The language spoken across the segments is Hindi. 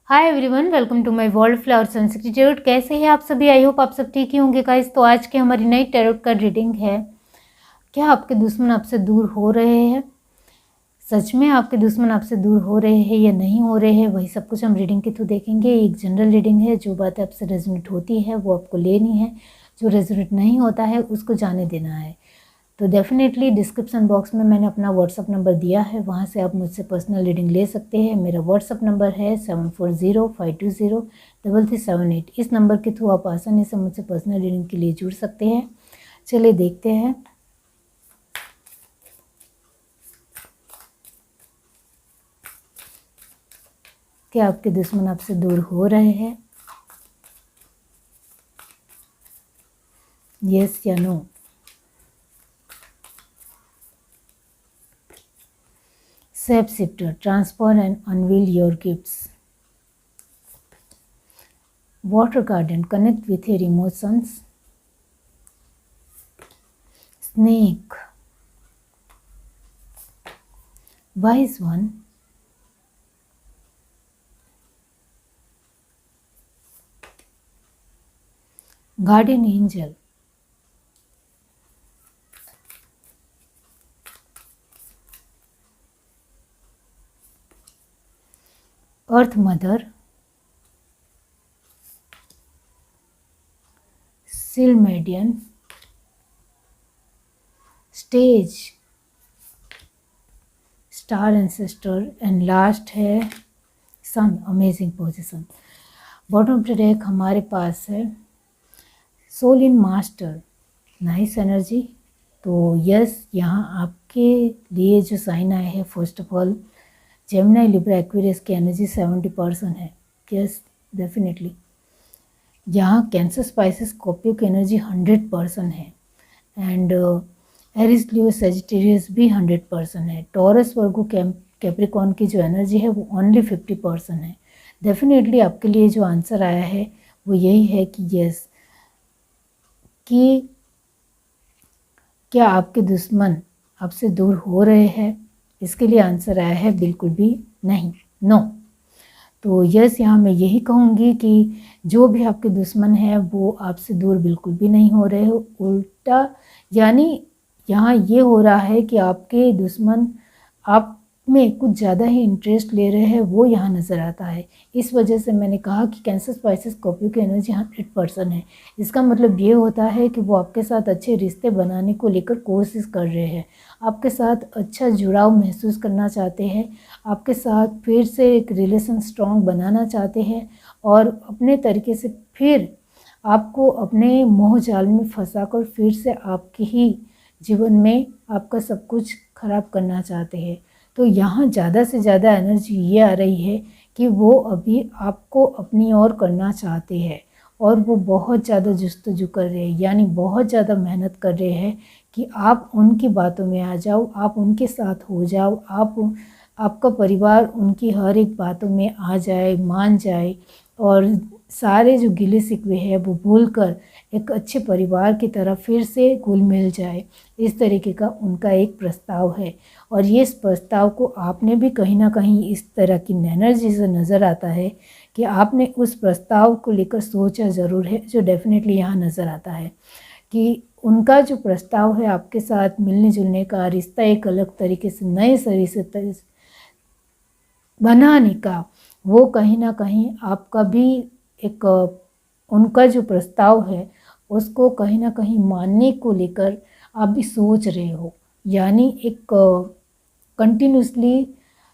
Hi everyone, welcome to my world flowers institute. कैसे हैं आप सभी? आई होप आप सब ठीक ही होंगे गाइस। तो आज की हमारी नई टैरोट कार्ड रीडिंग है, क्या आपके दुश्मन आपसे दूर हो रहे हैं? सच में आपके दुश्मन आपसे दूर हो रहे हैं या नहीं हो रहे हैं, वही सब कुछ हम रीडिंग के थ्रू देखेंगे। एक जनरल रीडिंग है, जो बातें आपसे रेजोनेट होती है वो आपको लेनी है, जो रेजोनेट नहीं होता है उसको जाने देना है। तो डेफिनेटली डिस्क्रिप्शन बॉक्स में मैंने अपना व्हाट्सअप नंबर दिया है, वहाँ से आप मुझसे पर्सनल रीडिंग ले सकते हैं। मेरा व्हाट्सअप नंबर है 7405203378। इस नंबर के थ्रू आप आसानी से मुझसे पर्सनल रीडिंग के लिए जुड़ सकते हैं। चलिए देखते हैं। क्या आपके दुश्मन आपसे दूर हो रहे हैं? यस या no? Shapeshifter, transform and unveil your gifts. Water garden, connect with your emotions. Snake, wise one. Guardian angel, earth mother, Silmarillion, stage, star ancestor and last है sun. Amazing position. Bottom of the deck हमारे पास है soul in master, nice energy. तो यस, यहाँ आपके लिए जो साइन आए हैं, first of all Gemini, Libra, Aquarius की एनर्जी 70% है। Yes definitely. यहाँ कैंसर, स्पाइसेस, स्कॉर्पियो की एनर्जी 100% है। एंड एरिस, लियो, सेजिटेरियस भी 100% है। टॉरस, वर्गो, कैप्रिकॉर्न की जो एनर्जी है वो ओनली 50% है। डेफिनेटली आपके लिए जो आंसर आया है वो यही है कि यस, कि क्या आपके दुश्मन आपसे दूर हो रहे हैं? इसके लिए आंसर आया है बिल्कुल भी नहीं, नो। तो यस, यहाँ मैं यही कहूँगी कि जो भी आपके दुश्मन है वो आपसे दूर बिल्कुल भी नहीं हो रहे हो। उल्टा यानी यहाँ ये हो रहा है कि आपके दुश्मन आप में कुछ ज़्यादा ही इंटरेस्ट ले रहे हैं, वो यहाँ नज़र आता है। इस वजह से मैंने कहा कि कैंसर, स्पाइसेस, स्कॉर्पियो की एनर्जी 100% है। इसका मतलब ये होता है कि वो आपके साथ अच्छे रिश्ते बनाने को लेकर कोशिश कर रहे हैं, आपके साथ अच्छा जुड़ाव महसूस करना चाहते हैं, आपके साथ फिर से एक रिलेशन स्ट्रॉन्ग बनाना चाहते हैं और अपने तरीके से फिर आपको अपने मोह जाल में फंसाकर फिर से आपके ही जीवन में आपका सब कुछ खराब करना चाहते हैं। तो यहाँ ज़्यादा से ज़्यादा एनर्जी ये आ रही है कि वो अभी आपको अपनी ओर करना चाहते हैं और वो बहुत ज़्यादा जस्तजू कर रहे हैं, यानी बहुत ज़्यादा मेहनत कर रहे हैं कि आप उनकी बातों में आ जाओ, आप उनके साथ हो जाओ, आपका परिवार उनकी हर एक बातों में आ जाए, मान जाए और सारे जो गिले शिकवे हैं वो भूलकर एक अच्छे परिवार की तरह फिर से घुल मिल जाए। इस तरीके का उनका एक प्रस्ताव है और ये इस प्रस्ताव को आपने भी कहीं ना कहीं इस तरह की एनर्जी से नज़र आता है कि आपने उस प्रस्ताव को लेकर सोचा ज़रूर है, जो डेफिनेटली यहाँ नज़र आता है कि उनका जो प्रस्ताव है आपके साथ मिलने जुलने का, रिश्ता एक अलग तरीके से नए सरी से बनाने का, वो कहीं ना कहीं आपका भी एक उनका जो प्रस्ताव है उसको कहीं ना कहीं मानने को लेकर आप भी सोच रहे हो, यानी एक कंटिन्यूसली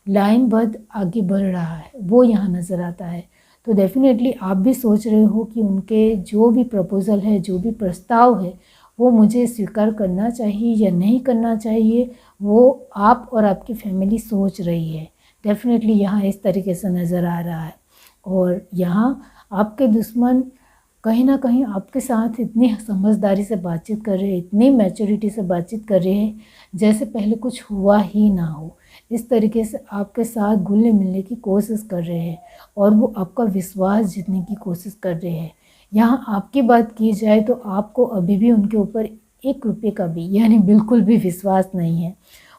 लाइनबद्ध आगे बढ़ रहा है, वो यहाँ नज़र आता है। तो डेफिनेटली आप भी सोच रहे हो कि उनके जो भी प्रपोज़ल है, जो भी प्रस्ताव है, वो मुझे स्वीकार करना चाहिए या नहीं करना चाहिए, वो आप और आपकी फैमिली सोच रही है। डेफिनेटली यहाँ इस तरीके से नज़र आ रहा है और यहाँ आपके दुश्मन कहीं ना कहीं आपके साथ इतनी समझदारी से बातचीत कर रहे हैं, इतनी मैच्योरिटी से बातचीत कर रहे हैं जैसे पहले कुछ हुआ ही ना हो। इस तरीके से आपके साथ घुलने मिलने की कोशिश कर रहे हैं और वो आपका विश्वास जीतने की कोशिश कर रहे हैं। यहाँ आपकी बात की जाए तो आपको अभी भी उनके ऊपर 1 रुपये का भी यानी बिल्कुल भी विश्वास नहीं है।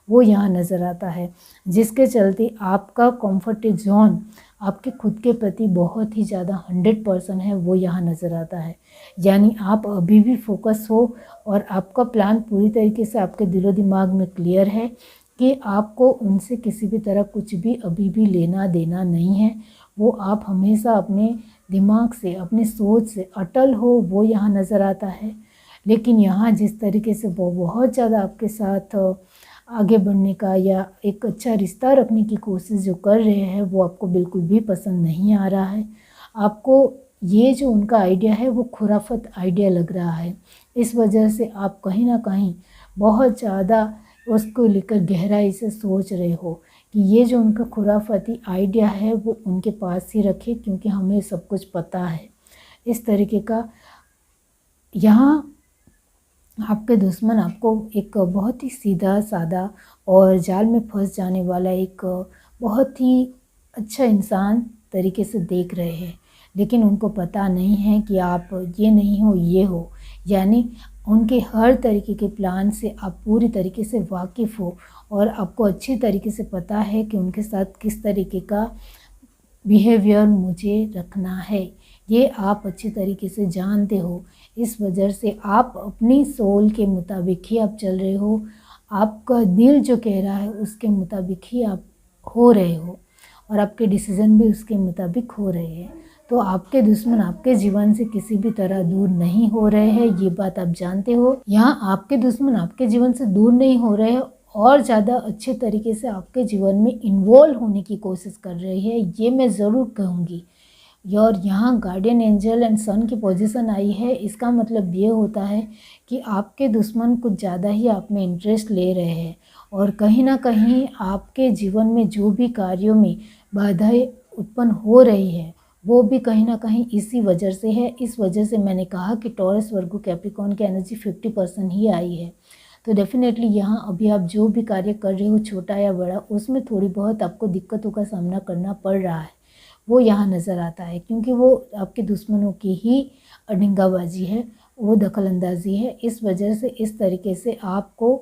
वो यहाँ नज़र आता है, जिसके चलते आपका कंफर्ट जोन आपके खुद के प्रति बहुत ही ज़्यादा 100% है, वो यहाँ नज़र आता है। यानी आप अभी भी फोकस हो और आपका प्लान पूरी तरीके से आपके दिलो दिमाग में क्लियर है कि आपको उनसे किसी भी तरह कुछ भी अभी भी लेना देना नहीं है। वो आप हमेशा अपने दिमाग से, अपनी सोच से अटल हो, वो यहाँ नज़र आता है। लेकिन यहाँ जिस तरीके से वो बहुत ज़्यादा आपके साथ आगे बढ़ने का या एक अच्छा रिश्ता रखने की कोशिश जो कर रहे हैं, वो आपको बिल्कुल भी पसंद नहीं आ रहा है। आपको ये जो उनका आइडिया है वो खुराफत आइडिया लग रहा है। इस वजह से आप कहीं ना कहीं बहुत ज़्यादा उसको लेकर गहराई से सोच रहे हो कि ये जो उनका खुराफती आइडिया है वो उनके पास ही रखे, क्योंकि हमें सब कुछ पता है। इस तरीके का यहाँ आपके दुश्मन आपको एक बहुत ही सीधा साधा और जाल में फंस जाने वाला एक बहुत ही अच्छा इंसान तरीके से देख रहे हैं, लेकिन उनको पता नहीं है कि आप ये नहीं हो, ये हो। यानी उनके हर तरीके के प्लान से आप पूरी तरीके से वाकिफ़ हो और आपको अच्छी तरीके से पता है कि उनके साथ किस तरीके का बिहेवियर मुझे रखना है, ये आप अच्छी तरीके से जानते हो। इस वजह से आप अपनी सोल के मुताबिक ही आप चल रहे हो, आपका दिल जो कह रहा है उसके मुताबिक ही आप हो रहे हो और आपके डिसीज़न भी उसके मुताबिक हो रहे हैं। तो आपके दुश्मन आपके जीवन से किसी भी तरह दूर नहीं हो रहे हैं, ये बात आप जानते हो। यहाँ आपके दुश्मन आपके जीवन से दूर नहीं हो रहे हैं और ज़्यादा अच्छे तरीके से आपके जीवन में इन्वॉल्व होने की कोशिश कर रहे हैं, ये मैं ज़रूर कहूँगी। और यहाँ गार्डियन एंजल एंड सन की पोजीशन आई है, इसका मतलब ये होता है कि आपके दुश्मन कुछ ज़्यादा ही आप में इंटरेस्ट ले रहे हैं और कहीं ना कहीं आपके जीवन में जो भी कार्यों में बाधाएं उत्पन्न हो रही है वो भी कहीं ना कहीं इसी वजह से है। इस वजह से मैंने कहा कि टॉरस वर्गो कैप्रिकॉर्न की एनर्जी 50% ही आई है। तो डेफिनेटली यहाँ अभी आप जो भी कार्य कर रहे हो, छोटा या बड़ा, उसमें थोड़ी बहुत आपको दिक्कतों का सामना करना पड़ रहा है, वो यहाँ नज़र आता है, क्योंकि वो आपके दुश्मनों की ही अडिंगाबाजी है, वो दखलंदाजी है। इस वजह से इस तरीके से आपको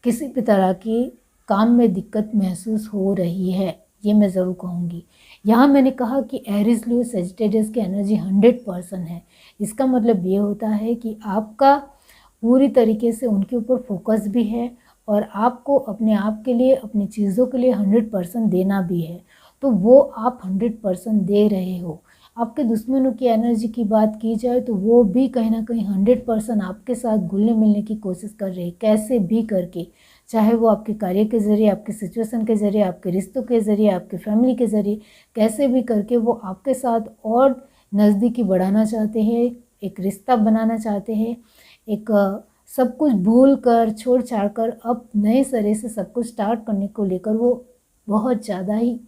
किसी भी तरह की काम में दिक्कत महसूस हो रही है, ये मैं ज़रूर कहूँगी। यहाँ मैंने कहा कि एरीज लियो सजिटेरियस की एनर्जी 100% है। इसका मतलब ये होता है कि आपका पूरी तरीके से उनके ऊपर फोकस भी है और आपको अपने आप के लिए, अपनी चीज़ों के लिए 100% देना भी है। तो वो आप 100% दे रहे हो। आपके दुश्मनों की एनर्जी की बात की जाए तो वो भी कहीं ना कहीं 100% आपके साथ घुलने मिलने की कोशिश कर रहे हैं, कैसे भी करके, चाहे वो आपके कार्य के ज़रिए, आपके सिचुएशन के ज़रिए, आपके रिश्तों के ज़रिए, आपके फैमिली के ज़रिए, कैसे भी करके वो आपके साथ और नज़दीकी बढ़ाना चाहते हैं, एक रिश्ता बनाना चाहते हैं, एक सब कुछ भूल कर, छोड़ छाड़ कर अब नए सिरे से सब कुछ स्टार्ट करने को लेकर वो बहुत ज़्यादा ही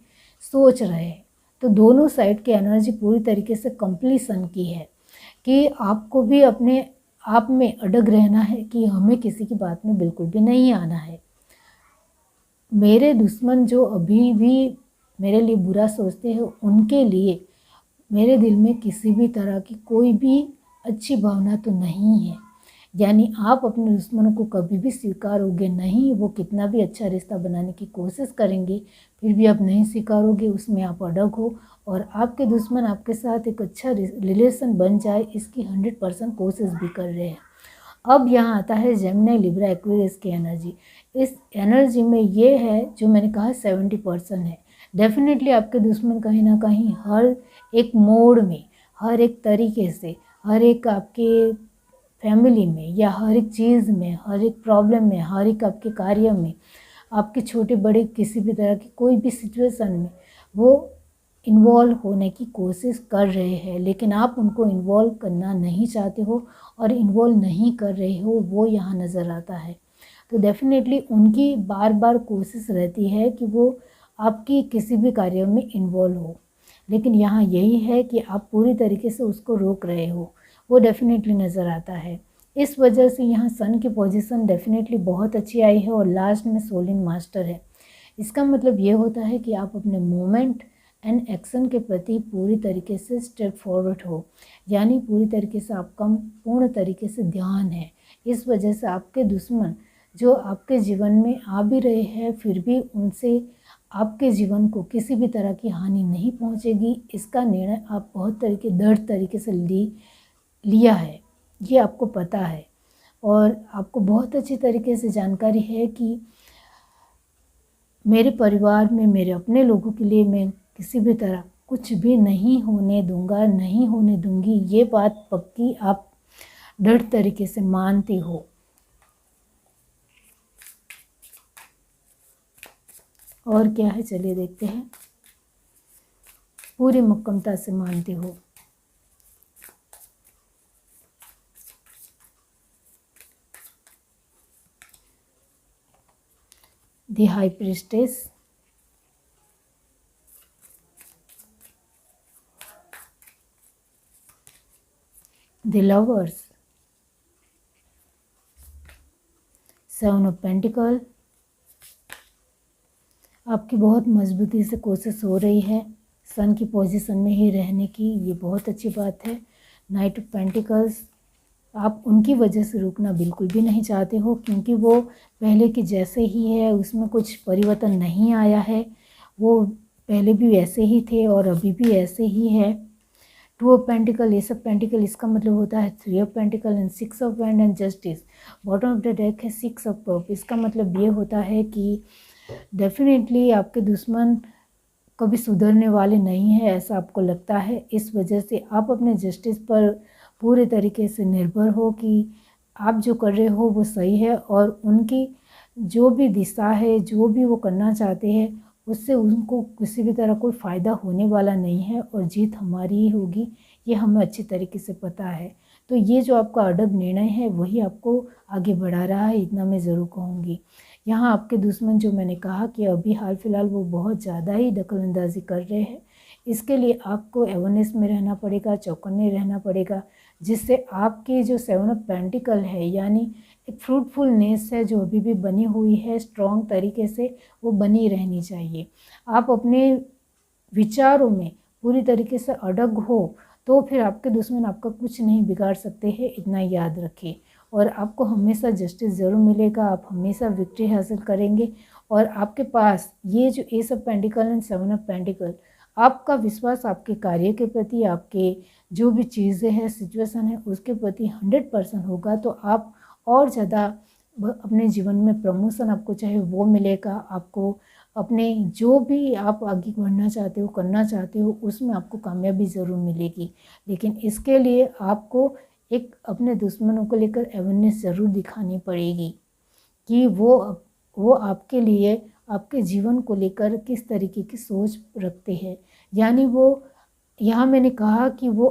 सोच रहे हैं। तो दोनों साइड की एनर्जी पूरी तरीके से कंप्लीशन की है कि आपको भी अपने आप में अड़ग रहना है कि हमें किसी की बात में बिल्कुल भी नहीं आना है। मेरे दुश्मन जो अभी भी मेरे लिए बुरा सोचते हैं, उनके लिए मेरे दिल में किसी भी तरह की कोई भी अच्छी भावना तो नहीं है। यानी आप अपने दुश्मनों को कभी भी स्वीकारोगे नहीं, वो कितना भी अच्छा रिश्ता बनाने की कोशिश करेंगे फिर भी आप नहीं स्वीकारोगे, उसमें आप अड़ग हो और आपके दुश्मन आपके साथ एक अच्छा रिलेशन बन जाए इसकी 100% कोशिश भी कर रहे हैं। अब यहाँ आता है जेमिनी, लिब्रा, एक्वेरियस की एनर्जी। इस एनर्जी में ये है जो मैंने कहा 70% है। डेफिनेटली आपके दुश्मन कहीं ना कहीं हर एक मोड़ में, हर एक तरीके से, हर एक आपके फैमिली में या हर एक चीज़ में, हर एक प्रॉब्लम में, हर एक आपके कार्य में, आपके छोटे बड़े किसी भी तरह की कोई भी सिचुएशन में वो इन्वॉल्व होने की कोशिश कर रहे हैं, लेकिन आप उनको इन्वॉल्व करना नहीं चाहते हो और इन्वॉल्व नहीं कर रहे हो, वो यहाँ नज़र आता है। तो डेफिनेटली उनकी बार बार कोशिश रहती है कि वो आपकी किसी भी कार्य में इन्वॉल्व हो, लेकिन यहाँ यही है कि आप पूरी तरीके से उसको रोक रहे हो, वो डेफिनेटली नज़र आता है। इस वजह से यहाँ सन की पोजीशन डेफिनेटली बहुत अच्छी आई है और लास्ट में सोल इन मास्टर है। इसका मतलब ये होता है कि आप अपने मूवमेंट एंड एक्शन के प्रति पूरी तरीके से स्टेप फॉरवर्ड हो, यानी पूरी तरीके से आपका पूर्ण तरीके से ध्यान है। इस वजह से आपके दुश्मन जो आपके जीवन में आ भी रहे हैं, फिर भी उनसे आपके जीवन को किसी भी तरह की हानि नहीं पहुंचेगी। इसका निर्णय आप बहुत दृढ़ तरीके से लिया है, ये आपको पता है और आपको बहुत अच्छी तरीके से जानकारी है कि मेरे परिवार में, मेरे अपने लोगों के लिए मैं किसी भी तरह कुछ भी नहीं होने दूंगा, नहीं होने दूंगी। ये बात पक्की आप दृढ़ तरीके से मानते हो। और क्या है, चलिए देखते हैं। पूरी मक्कमता से मानते हो। The high priestess, the lovers, seven of pentacle. आपकी बहुत मजबूती से कोशिश हो रही है सन की पोजीशन में ही रहने की, ये बहुत अच्छी बात है। नाइट ऑफ पेंटिकल्स, आप उनकी वजह से रुकना बिल्कुल भी नहीं चाहते हो, क्योंकि वो पहले के जैसे ही है, उसमें कुछ परिवर्तन नहीं आया है। वो पहले भी वैसे ही थे और अभी भी ऐसे ही है। Two of pentacle, S of pentacle, इसका मतलब होता है three of pentacle and six of wand and justice. Bottom of the deck है सिक्स ऑफ कप। इसका मतलब ये होता है कि डेफिनेटली आपके दुश्मन कभी सुधरने वाले नहीं है, ऐसा आपको लगता है। इस वजह से आप अपने जस्टिस पर पूरे तरीके से निर्भर हो कि आप जो कर रहे हो वो सही है और उनकी जो भी दिशा है, जो भी वो करना चाहते हैं, उससे उनको किसी भी तरह कोई फ़ायदा होने वाला नहीं है और जीत हमारी ही होगी, ये हमें अच्छी तरीके से पता है। तो ये जो आपका अड़ब निर्णय है वही आपको आगे बढ़ा रहा है, इतना मैं ज़रूर कहूँगी। यहाँ आपके दुश्मन, जो मैंने कहा कि अभी हाल फिलहाल वो बहुत ज़्यादा ही दखलंदाजी कर रहे हैं, इसके लिए आपको अवेयरनेस में रहना पड़ेगा, चौकन्ने रहना पड़ेगा, जिससे आपकी जो सेवन ऑफ पेंटिकल है, यानी एक फ्रूटफुलनेस है जो अभी भी बनी हुई है स्ट्रॉन्ग तरीके से, वो बनी रहनी चाहिए। आप अपने विचारों में पूरी तरीके से अड़ग हो तो फिर आपके दुश्मन आपका कुछ नहीं बिगाड़ सकते हैं, इतना याद रखें। और आपको हमेशा जस्टिस ज़रूर मिलेगा, आप हमेशा विक्ट्री हासिल करेंगे। और आपके पास ये जो S of pentacle and seven of pentacle, आपका विश्वास आपके कार्य के प्रति, आपके जो भी चीज़ें हैं, सिचुएशन है, उसके प्रति 100% होगा। तो आप और ज़्यादा अपने जीवन में प्रमोशन आपको चाहे वो मिलेगा। आपको अपने जो भी आप आगे बढ़ना चाहते हो, करना चाहते हो, उसमें आपको कामयाबी ज़रूर मिलेगी। लेकिन इसके लिए आपको एक अपने दुश्मनों को लेकर अवेयरनेस ज़रूर दिखानी पड़ेगी कि वो आपके लिए, आपके जीवन को लेकर किस तरीके की सोच रखते हैं। यानी वो, यहाँ मैंने कहा कि वो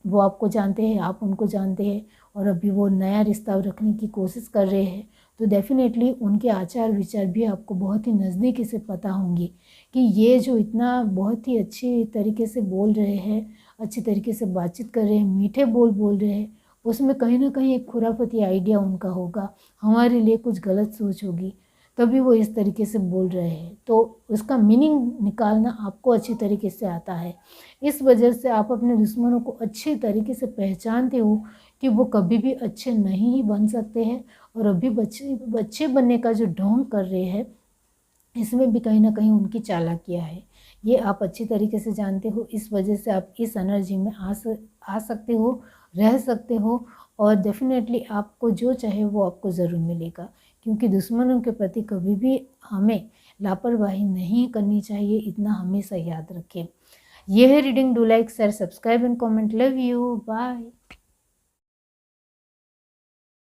आपको जानते हैं, आप उनको जानते हैं और अभी वो नया रिश्ता रखने की कोशिश कर रहे हैं, तो डेफिनेटली उनके आचार विचार भी आपको बहुत ही नज़दीकी से पता होंगे कि ये जो इतना बहुत ही अच्छी तरीके से बोल रहे हैं, अच्छी तरीके से बातचीत कर रहे हैं, मीठे बोल बोल रहे हैं, उसमें कहीं ना कहीं एक खुराफती आइडिया उनका होगा, हमारे लिए कुछ गलत सोच होगी, तभी वो इस तरीके से बोल रहे हैं। तो उसका मीनिंग निकालना आपको अच्छी तरीके से आता है। इस वजह से आप अपने दुश्मनों को अच्छे तरीके से पहचानते हो कि वो कभी भी अच्छे नहीं ही बन सकते हैं और अभी बच्चे बनने का जो ढोंग कर रहे हैं, इसमें भी कहीं ना कहीं उनकी चालाकियाँ है, ये आप अच्छी तरीके से जानते हो। इस वजह से आप इस एनर्जी में आ सकते हो, रह सकते हो और डेफिनेटली आपको जो चाहे वो आपको ज़रूर मिलेगा, क्योंकि दुश्मनों के प्रति कभी भी हमें लापरवाही नहीं करनी चाहिए, इतना हमेशा याद रखें। यह है reading. Do like, share, subscribe and comment. Love you, bye.